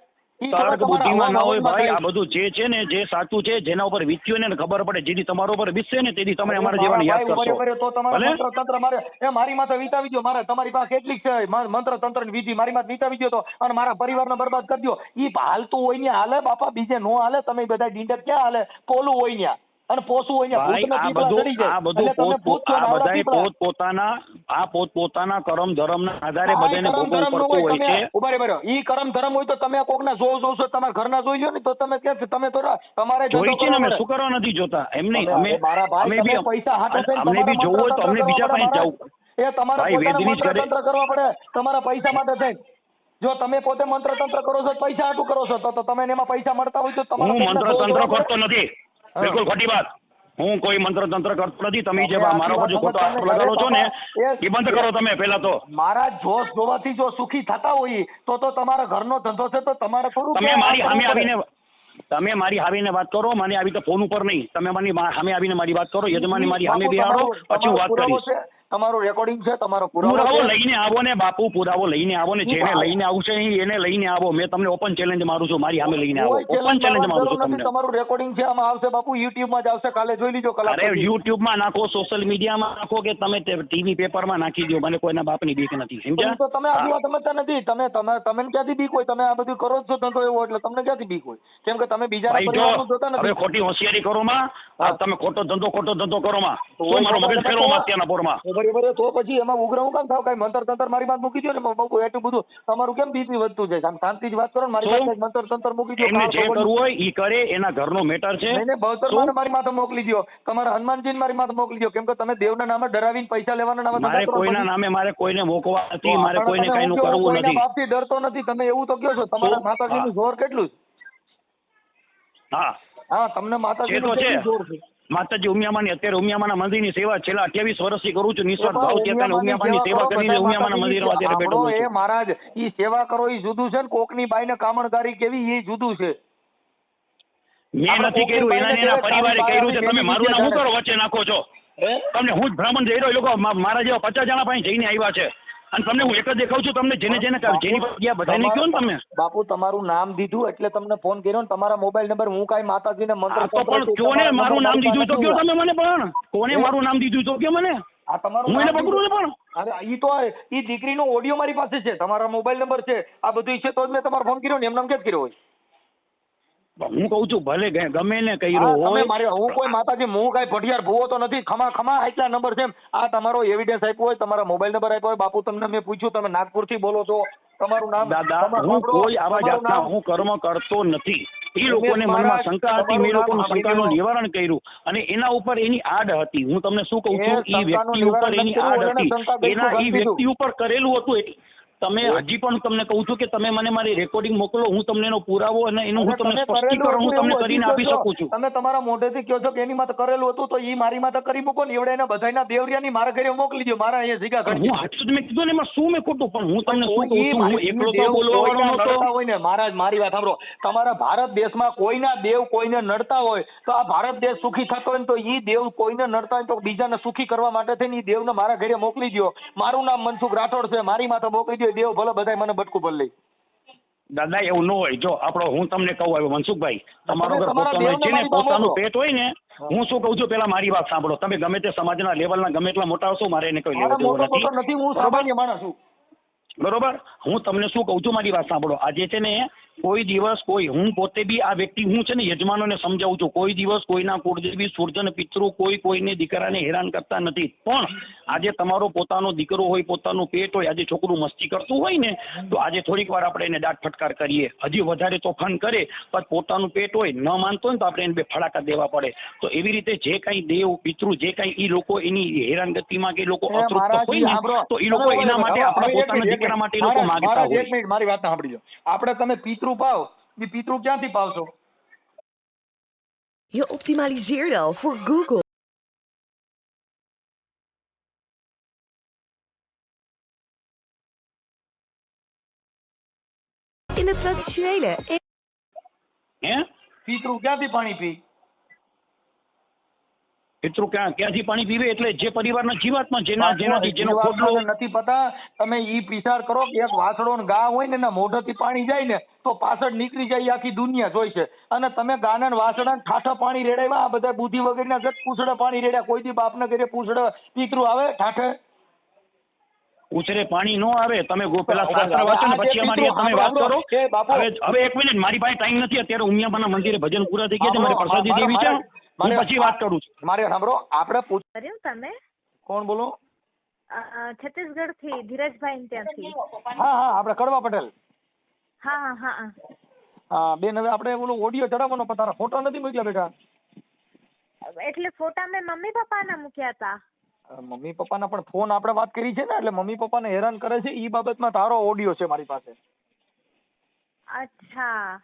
Speaker 5: તર્ક બુદ્ધિમાં ના હોય ભાઈ. આ બધું જે છે ને જે સાચું છે જેના ઉપર વીત્યું ને ખબર પડે, જેથી તમારા ઉપર વીતશે ને તેથી તમે અમારા જેવાને યાદ કરશો.
Speaker 1: તો તમારે મંત્ર તંત્ર મારે એ મારી માથે વીતાવી દો. મારે તમારી પાસે કેટલીક છે મંત્ર તંત્ર ની વિધિ મારી માથે વીતાવી દો તો અને મારા પરિવારને બરબાદ કરી દો. ઈ હાલતું હોય ને હાલે બાપા, બીજે નો હાલે. તમે બધા ડીંડક ક્યાં હાલે? પોલું હોય ને અને પોસું હોય ને.
Speaker 5: આ પોતપોતાના કરમ ધર્મ ના આધારે બધાને ભોગવવું પડતું હોય છે.
Speaker 1: બરાબર. ઈ કરમ ધર્મ હોય તો તમે કોકના જોશો તમારા ઘરના જોઈ લો ને તો તમે કે તમે તો તમારે
Speaker 5: જોઈ છે ને અમે શું કરવા નથી જોતા એમ નહીં. અમે બી પૈસા અમને બી જોવું હોય તો અમને બીજા પાસે જવું.
Speaker 1: એ તમારે તંત્ર કરવા પડે તમારા પૈસા માટે થઈને. જો તમે પોતે મંત્ર તંત્ર કરો છો પૈસા હાટું કરો છો તો તમે એમાં પૈસા મળતા હોય તો
Speaker 5: હું મંત્ર તંત્ર કરતો નથી. બિલકુલ ખોટી વાત. હું કોઈ મંત્ર તંત્ર કરતો નથી. તમે જે મારા પર જો ખોટો આરોપ લગાડો છો ને એ બંધ કરો તમે પહેલા તો.
Speaker 1: મારા જોશ જોવાથી જો સુખી થતા હોય તો તમારા ઘરનો ધંધો છે તો તમારે થોડું
Speaker 5: તમે મારી સામે આવીને વાત કરો. મને આવી તો ફોન ઉપર નહીં. તમે મારી સામે આવીને મારી વાત કરો. યજમાની મારી સામે બેહાડો પછી હું વાત કરીશ.
Speaker 1: તમારું રેકોર્ડિંગ છે, તમારો
Speaker 5: પુરાવો લઈને આવો ને બાપુ. પુરાવો લઈને આવો ને. જેને લઈને આવશે એને લઈને આવો. મેં તમને ઓપન ચેલેન્જ મારું છું. મારી સામે લઈને આવો. ઓપન ચેલેન્જ મારું છું તમને.
Speaker 1: તમારું રેકોર્ડિંગ છે આમાં આવશે બાપુ. યુટ્યુબ માં જ આવશે. કાલે જોઈ લીજો.
Speaker 5: અરે યુટ્યુબ માં નાખો, સોશિયલ મીડિયામાં નાખો કે તમે ટીવી પેપરમાં નાખી દો. મને કોઈના બાપની બીક નથી. સમજ્યા?
Speaker 1: તો તમે આ વાત સમજતા નથી. તમે ક્યાંથી બીક હોય? તમે આ બધું કરો છો ધંધો એવો એટલે તમને ક્યાંથી બીક હોય? કેમ કે તમે બીજા જોતા નથી.
Speaker 5: હવે ખોટી હોશિયારી કરો માં. તમે ખોટો ધંધો કરો માં. શું મારો મગજ ફેરવો માં અત્યારના પોરમાં.
Speaker 1: બરાબર. તો પછી એમાં ઉગ્ર હું કામ થાવ? કઈ મંત્ર તંત્ર મારી વાત મૂકી દો ને બહુ એટલું બધું તમારું કેમ બીપી વધતું જાય? શાંતિ જ વાત કરો ને. મારી પાસે મંત્ર તંત્ર મૂકી દો.
Speaker 5: એમને જે કરવું હોય ઈ કરે. એના ઘરનો મેટર છે.
Speaker 1: બહુતર મારી માથે મોકલી દો. તમારા હનુમાનજીને મારી માથે મોકલી દો. કેમ કે તમે દેવના નામે ડરાવીને પૈસા લેવાના નામે
Speaker 5: મારે કોઈના નામે મારે કોઈને મોકવા નથી. મારે કોઈને કઈ નું કરવું નથી.
Speaker 1: બાપથી ડરતો નથી. તમે એવું તો કહો છો. તમારા માતાજીનું જોર કેટલું છે? હા તમને માતાજીનું કેટલું જોર છે?
Speaker 5: માતાજી ઉમિયામાની અત્યારે ઉમિયામાના મંદિરની સેવા છેલ્લા 28 વર્ષથી કરું છું. નિસ્વાર્થ ભાવથી અત્યારે ઉમિયામાની સેવા કરીને ઉમિયામાના મંદિરમાં અત્યારે બેઠો છું.
Speaker 1: એ મહારાજ ઈ સેવા કરો ઈ જુદું છે ને કોકની બાઈને કામણદારી કેવી એ જુદું છે.
Speaker 5: મેં નથી કર્યું. એના પરિવારે કર્યું છે. તમે મારું નામ શું કરો વચ્ચે નાખો છો? તમને હું જ બ્રાહ્મણ જઈ રહ્યો. લોકો મારા જેવા 50 જણા પાસે જઈને આવ્યા છે અને તમને હું એક જ દેખાઉં છું. તમને જેને જેની પાસે બધાને કહો ને તમે.
Speaker 1: બાપુ તમારું નામ દીધું એટલે તમને ફોન કર્યો ને. તમારા મોબાઈલ નંબર હું કાઈ માતાજીને મંત્ર
Speaker 5: તો પણ કોને મારું નામ દીધું તો કયો તમે મને. પણ કોને મારું નામ દીધું તો કયો મને.
Speaker 1: આ તમારું
Speaker 5: હું એને પકડું ને. પણ
Speaker 1: અરે ઈ તો ઈ દીકરીનો ઓડિયો મારી પાસે છે. તમારા મોબાઈલ નંબર છે. આ બધું છે તો જ મેં તમારો ફોન કર્યો ને. એમ નામ કેમ કર્યો હોય?
Speaker 5: હું કઉ છું ભલે ગમે ને કર્યો હોય.
Speaker 1: હું કોઈ માતાજી હું કઈ ભટિયાર ભૂવો તો નથી. ખમા આટલા નંબર છે. આ તમારો એવિડન્સ આપ્યો હોય, તમારા મોબાઈલ નંબર આપ્યો હોય. બાપુ તમને મેં પૂછ્યું તમે નાગપુર થી બોલો છો. તમારું નામ?
Speaker 5: દાદા હું કોઈ આવા જાતના હું કર્મ કરતો નથી. એ લોકોને મનમાં શંકા હતી. મેં લોકોનું શંકાનું નિવારણ કર્યું અને એના ઉપર એની આડ હતી. હું તમને શું કહું છું, એ વ્યક્તિ ઉપર એની આડ હતી. એના એ વ્યક્તિ ઉપર કરેલું હતું. એટલે તમે હજી પણ તમને કહું છું કે તમે મને મારી રેકોર્ડિંગ મોકલો. હું તમને એનો પુરાવો અને એનું હું તમને સ્પષ્ટીકરણ હું તમને કરીને આપી શકું છું.
Speaker 1: તમે તમારા મોઢેથી કહો છો કે એની માથે કરેલું હતું તો એ મારી માથે કરી મૂકો ને. એવડે એના બધાના દેવરિયાની મારા ઘરે મોકલી દો. મારા અહીંયા જીગા ઘર
Speaker 5: હું હાચું મેં કીધું ને. એમાં શું મેં ખોટું? પણ હું તમને શું કહું છું, હું એકલો તો બોલવા વાળો નહોતો.
Speaker 1: હોય ને મહારાજ મારી વાત સાંભળો. તમારા ભારત દેશમાં કોઈના દેવ કોઈને નડતા હોય તો આ ભારત દેશ સુખી થતો હોય ને તો ઈ દેવ કોઈને નડતા હોય તો બીજાને સુખી કરવા માટે થઈને ઈ દેવને મારા ઘરે મોકલી દો. મારું નામ મનસુખ રાઠોડ છે. મારી માથે મોકલી દો. દેવ ભલે બધાય મને બટકું ભર લઈ.
Speaker 5: દાદા એવું ન હોય. જો આપણો હું તમને કહું આવ્યો મનસુખભાઈ, તમારો ઘર પોતાનું છે ને પોતાનું પેટ હોય ને. હું શું કહું છું પેલા મારી વાત સાંભળો. તમે ગમે તે સમાજના લેવલના ગમે એટલા મોટા હશો, મારે એને કોઈ લેવા દેવું નથી.
Speaker 1: હું સામાન્ય માણસ છું.
Speaker 5: બરોબર. હું તમને શું કહું છું મારી વાત સાંભળો. આજે છે ને કોઈ દિવસ કોઈ હું પોતે બી આ વ્યક્તિ હું છે ને યજમાનોને સમજાવું છું. કોઈ દિવસ કોઈના કુળદેવી સૂર્જન પિતૃ કોઈને દીકરાને હેરાન કરતા નથી. પણ આજે તમારો પોતાનો દીકરો હોય, પોતાનું પેટ હોય, આજે છોકરું મસ્તી કરતું હોય ને તો આજે થોડીક વાર આપણે એને દાંત ફટકાર કરીએ. હજી વધારે તોફાન કરે પણ પોતાનું પેટ હોય ન માનતો હોય તો આપણે એને બે ફડાકા દેવા પડે. તો એવી રીતે જે કાંઈ દેવ પિતૃ જે કાંઈ એ લોકો એની હેરાનગતિમાં કે લોકો અતૃપ્ત હોય ને તો એ લોકો એના માટે આપણા પોતાના દીકરા માટે લોકો માંગતા હોય.
Speaker 1: એક મિનિટ મારી વાત સાંભળી લો. આપણે તમે પિતૃ પાવ એ પિતૃ ક્યાંથી પાવશો?
Speaker 6: Je optimaliseerde al voor Google. In de traditionele.
Speaker 5: હે?
Speaker 1: પિતૃ ક્યાંથી પાણી પી?
Speaker 5: પિતૃ ક્યાંથી પાણી પીવે? એટલે જે પરિવારના જીવાત્મા જેનાથી જેનો
Speaker 1: જીવાત્માને
Speaker 5: ખોટલો
Speaker 1: નથી પતા. તમે ઈ વિચાર કરો કે એક વાસળો ને ગા હોય ને એના મોઢેથી પાણી જાય ને તો પાછળ નીકળી જાય, આખી દુનિયા જોઈ છે. અને તમે ગાના ને વાસળા ને ઠાઠા પાણી રેડાવ્યા, આ બધા બુદ્ધિ વગરના જત પૂછડે પાણી રેડ્યા. કોઈ દી બાપના ઘરે પૂછડે પિતૃ આવે ઠાઠે?
Speaker 5: ઉછરે પાણી નો આવે. તમે પેલા શાસ્ત્ર વાંચો ને પછી અમારી તમે વાત કરો. હવે એક મિનિટ, મારી પાસે ટાઈમ નથી અત્યારે. ઉમિયાબાના મંદિરે ભજન પૂરા થઈ ગયા છે. મારી પ્રસાદી દેવી છે, હું પછી વાત કરું છું.
Speaker 1: મારે સાંભળો, આપણે
Speaker 2: કર્યું તમે?
Speaker 1: કોણ બોલો?
Speaker 2: છત્તીસગઢ થી ધીરજભાઈ ત્યાંથી.
Speaker 1: હા, આપણે કડવા પટેલ.
Speaker 2: હા હા હા
Speaker 1: હા બેન, હવે આપણે ઓલો ઓડિયો ચડાવવાનો પણ તારા ફોટો નથી મૂક્યા બેટા.
Speaker 2: એટલે ફોટા મેં મમ્મી પપ્પાના મૂક્યા હતા.
Speaker 1: મમ્મી પપ્પાના પણ ફોન આપણે વાત કરી છે ને, એટલે મમ્મી પપ્પાને હેરાન કરે છે ઈ બાબતમાં તારો ઓડિયો છે મારી પાસે.
Speaker 2: અચ્છા,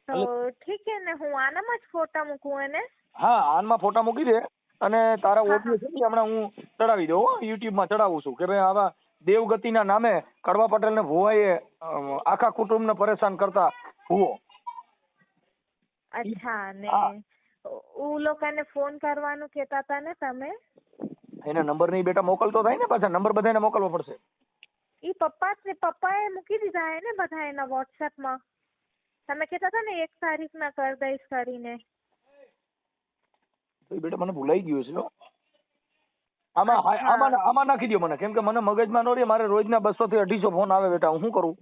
Speaker 2: તો ઠીક છે ને, હું આનામાં જ ફોટા મૂકું એને?
Speaker 1: હા, આનમાં ફોટા મૂકી દે અને તારા ઓડિયો છે ને હમણાં હું ચડાવી દઉં, યુટ્યુબ માં ચડાવું છું કે ભાઈ આવા દેવગતિના નામે કડવા પટેલ ને ભુવાએ આખા કુટુંબને પરેશાન કરતા ભુવો.
Speaker 2: અચ્છા, ને उ લોકોને ફોન કરવાનું કહેતા હતા ને તમે?
Speaker 1: એને નંબર નહીં બેટા મોકલતો થાય ને, પાછા નંબર બધાને મોકલવો પડશે.
Speaker 2: ઈ પપ્પાએ મૂકી દીધા હે ને બધા એના વોટ્સએપ માં. તમે કહેતા હતા ને 1 તારીખના કરી દઈશ કરીને.
Speaker 1: તો બેટા મને ભૂલાઈ ગયું છે. આમાં નાખી દો મને, કેમ કે મને મગજમાં નો રહે. મારે રોજના 200 થી 250 ફોન આવે બેટા, હું શું કરું?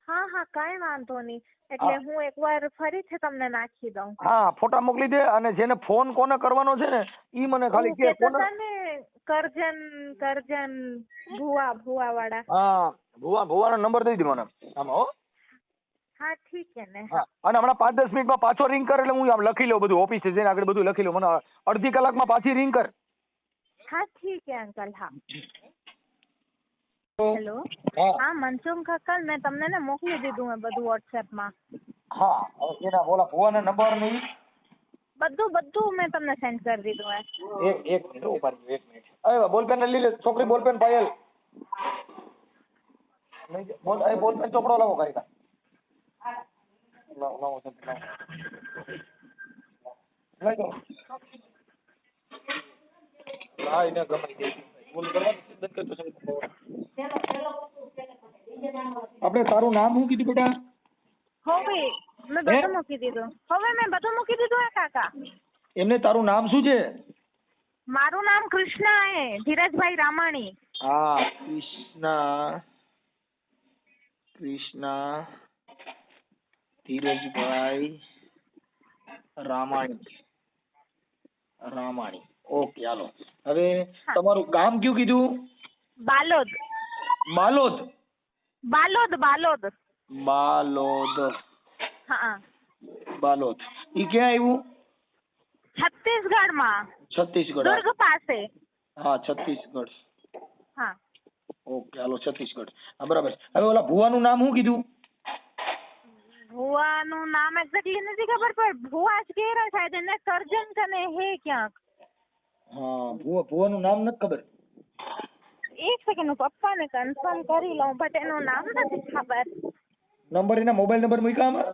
Speaker 2: હા, કાંઈ વાંધો નહીં. એટલે હું એકવાર ફરીથી તમને નાખી દઉં.
Speaker 1: હા, ફોટા મોકલી દે. અને જેને ફોન કોને કરવાનો છે ને ઈ મને ખાલી કે.
Speaker 2: કરજન ભુવા વાળા.
Speaker 1: હા, ભુવાનો નંબર દઈ દે મને આમાં. હો
Speaker 2: હા ઠીક છે ને.
Speaker 1: અને હમણાં 5-10 મિનિટમાં પાછો રિંગ કર, એટલે હું આમ લખી લઉં બધું, ઓફિસે જઈને આગળ બધું લખી લઉં. મને અડધી કલાકમાં પાછી રિંગ કર.
Speaker 2: હા ઠીક છે અંકલ. હા હેલો. હા મનસુખ અંકલ, મેં તમને ને મોકલી દીધું હે બધું વોટ્સએપ માં.
Speaker 1: હા, હવે એના ઓલા ભુવાના નંબર નહીં
Speaker 2: બધું મેં તમને સેન્ડ કરી દીધું હે.
Speaker 1: એક મિનિટ ઉભા રહેજો, 1 મિનિટ. અરે બોલપેન લઈ લે છોકરી, બોલપેન પાયલ. બોલપેન ચોપડો લાવો કરી તા. લાવો લઈ જાઓ. હા, એને ગમાઈ દે. બોલ કરવાનું. આપણે તારું નામ શું કીધું બેટા?
Speaker 2: હવે મેં બધું મૂકી દીધું. હે કાકા.
Speaker 1: એમને તારું નામ શું છે?
Speaker 2: મારું નામ કૃષ્ણા હે, ધીરજભાઈ રામાણી.
Speaker 1: હા, કૃષ્ણા ધીરજભાઈ રામાણી. ઓકે, હાલો. હવે તમારું ગામ કયું કીધું?
Speaker 2: બાલોદ. હા,
Speaker 1: બાલોદ. ઈ ક્યાં આવ્યું?
Speaker 2: છત્તીસગઢમાં. દુર્ગ પાસે.
Speaker 1: હા, છત્તીસગઢ.
Speaker 2: હા.
Speaker 1: ઓકે, હાલો, છત્તીસગઢ. હા, બરાબર. હવે ઓલા ભુવાનું નામ શું કીધું?
Speaker 2: ભુવાનું નામ એક્ઝેક્ટલી નથી ખબર, પણ ભુવા જ કેરા શાયદ એને કરજણ કને હે ક્યાંક.
Speaker 1: હા, ભુવાનું નામ નથી ખબર.
Speaker 2: એક સેકન્ડ, હું પપ્પાને કન્ફર્મ કરી લઉં, બટ એનું નામ નથી ખબર.
Speaker 1: નંબર, એના મોબાઈલ નંબર મૂક્યા આમાં?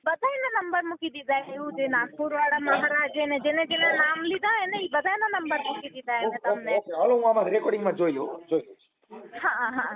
Speaker 2: બધાના નંબર મૂકી દીધા. એવું જે નાગપુર વાળા મહારાજે ને જેને નામ લીધા એને ઈ બધાના નંબર મૂકી દીધા એને તમને.
Speaker 1: હાલો, હું આમાં રેકોર્ડિંગમાં જોઈ લઉં.
Speaker 2: હા.